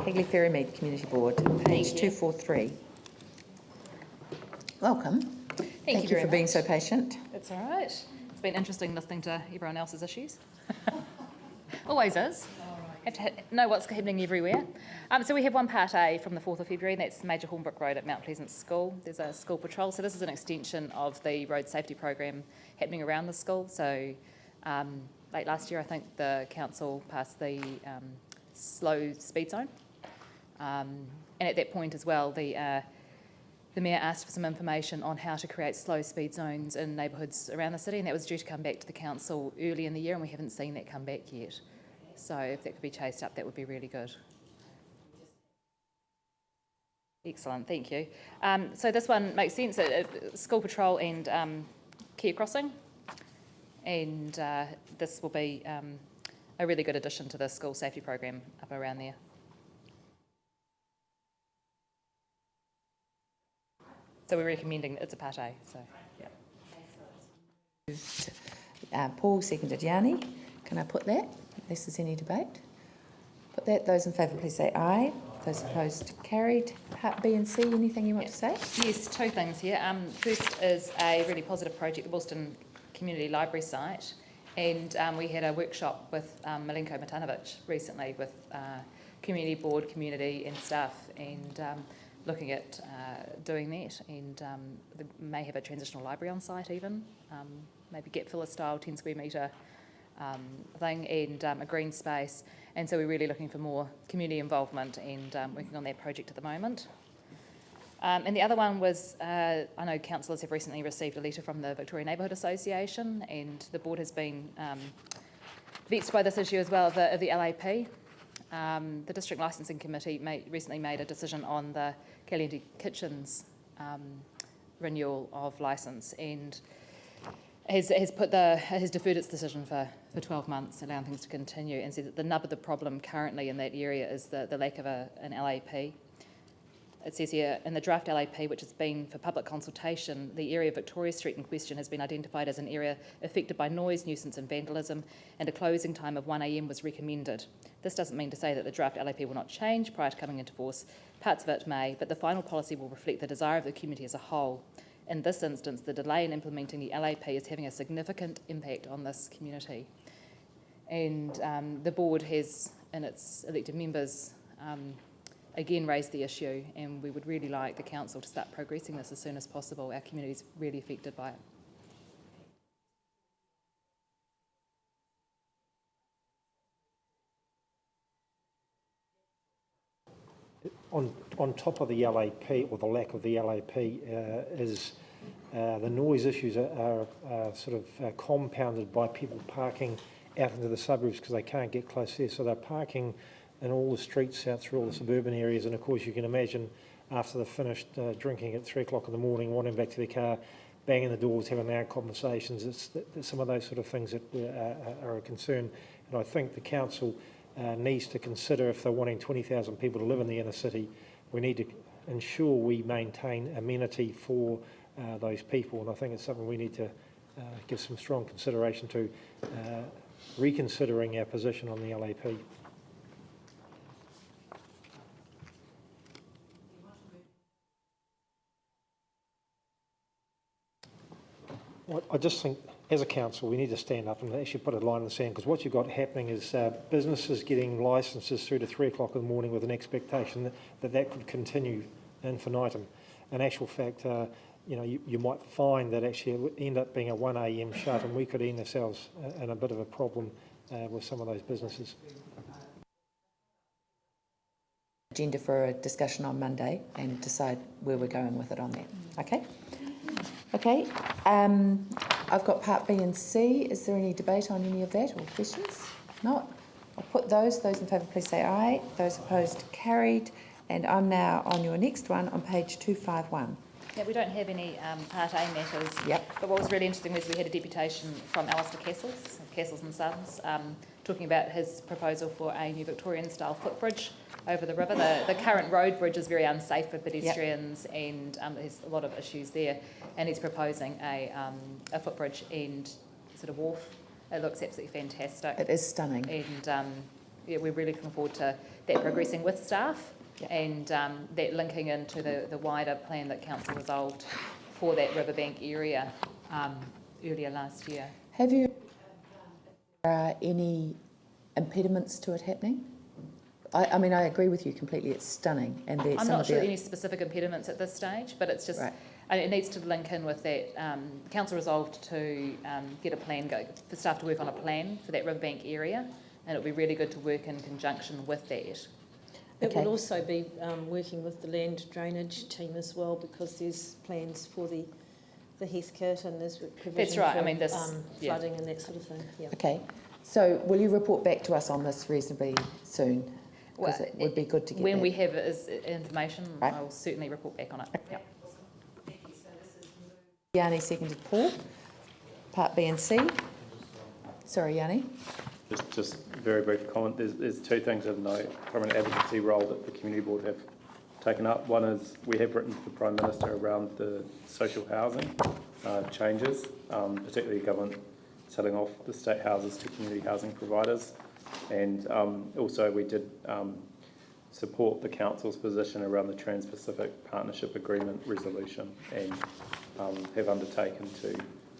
Hagley Ferrymead Community Board, page 243. Welcome. Thank you for being so patient. That's all right. It's been interesting listening to everyone else's issues. Always is. Have to know what's happening everywhere. So we have one Part A from the 4th of February, and that's Major Hornbrook Road at Mount Pleasant School. There's a school patrol, so this is an extension of the road safety program happening around the school. So late last year, I think the council passed the slow speed zone. And at that point as well, the Mayor asked for some information on how to create slow speed zones in neighbourhoods around the city, and that was due to come back to the council early in the year, and we haven't seen that come back yet. So if that could be chased up, that would be really good. Excellent, thank you. So this one makes sense, school patrol and Kia crossing, and this will be a really good addition to the school safety program up around there. So we're recommending it's a Part A. So yeah. Paul seconded. Yanni, can I put that? Unless there's any debate. Put that. Those in favour, please say aye. Those opposed, carried. Part B and C. Anything you want to say? Yes, two things here. First is a really positive project, the Wilston Community Library site, and we had a workshop with Milenko Matanovic recently with community board, community and staff, and looking at doing that, and they may have a transitional library on site even, maybe get filler style 10 square metre thing, and a green space, and so we're really looking for more community involvement and working on that project at the moment. And the other one was, I know councillors have recently received a letter from the Victoria Neighbourhood Association, and the board has been vexed by this issue as well of the LAP. The District Licensing Committee recently made a decision on the Caliente Kitchens renewal of licence, and has deferred its decision for 12 months, allowing things to continue, and said that the nub of the problem currently in that area is the lack of an LAP. It says here, in the draft LAP, which has been for public consultation, the area of Victoria Street in question has been identified as an area affected by noise, nuisance and vandalism, and a closing time of 1 a.m. was recommended. This doesn't mean to say that the draft LAP will not change prior to coming into force. Parts of it may, but the final policy will reflect the desire of the community as a whole. In this instance, the delay in implementing the LAP is having a significant impact on this community. And the board has, in its elected members, again raised the issue, and we would really like the council to start progressing this as soon as possible. Our community is really affected by it. On top of the LAP, or the lack of the LAP, is the noise issues are sort of compounded by people parking out into the suburbs because they can't get close there. So they're parking in all the streets out through all the suburban areas, and of course you can imagine after they've finished drinking at 3 o'clock in the morning, wandering back to their car, banging the doors, having loud conversations. It's some of those sort of things that are a concern, and I think the council needs to consider, if they're wanting 20,000 people to live in the inner city, we need to ensure we maintain amenity for those people, and I think it's something we need to give some strong consideration to, reconsidering our position on the LAP. Well, I just think, as a council, we need to stand up and actually put a line in the sand, because what you've got happening is businesses getting licences through to 3 o'clock in the morning with an expectation that could continue infinitum. In actual fact, you might find that actually it would end up being a 1 a.m. shut, and we could end ourselves in a bit of a problem with some of those businesses. Agenda for a discussion on Monday and decide where we're going with it on that. Okay? Okay. I've got Part B and C. Is there any debate on any of that or questions? Not. I'll put those. Those in favour, please say aye. Those opposed, carried. And I'm now on your next one on page 251. Yeah, we don't have any Part A matters. Yep. But what was really interesting was we had a deputation from Alistair Castles, of Castles and Sons, talking about his proposal for a new Victorian-style footbridge over the river. The current road bridge is very unsafe for pedestrians, yep, and there's a lot of issues there. And he's proposing a footbridge and sort of wharf. It looks absolutely fantastic. It is stunning. And yeah, we're really looking forward to that progressing with staff Yeah. and that linking into the wider plan that council resolved for that riverbank area earlier last year. Have you any impediments to it happening? I mean, I agree with you completely. It's stunning, and there's I'm some not of sure the any specific impediments at this stage, but it's just, right. and it needs to link in with that. Council resolved to get a plan, for staff to work on a plan for that riverbank area, and it'll be really good to work in conjunction with that. It Okay. will also be working with the land drainage team as well, because there's plans for the Heathcote and there's provision That's right. for I mean, this yeah. flooding and that sort of thing. Yeah. Okay. So, will you report back to us on this reasonably soon? Because Well, it would be good to get when that. we have information, Right. I'll certainly report back on it. Okay. Yep. Yanni seconded Paul. Part B and C. Sorry, Yanni. Just very brief comment. There's two things of note from an advocacy role that the community board have taken up. One is we have written to the Prime Minister around the social housing changes, particularly government selling off the state houses to community housing providers. And also we did support the council's position around the Trans-Pacific Partnership Agreement resolution and have undertaken to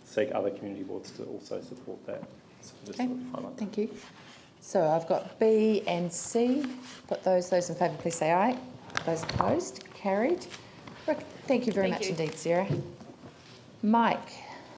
seek other community boards to also support that. So just Okay, highlight that. thank you. So I've got B and C. Put those in favour, please say aye. Those opposed, carried. Rick, thank you very Thank much you. indeed, Sarah. Mike.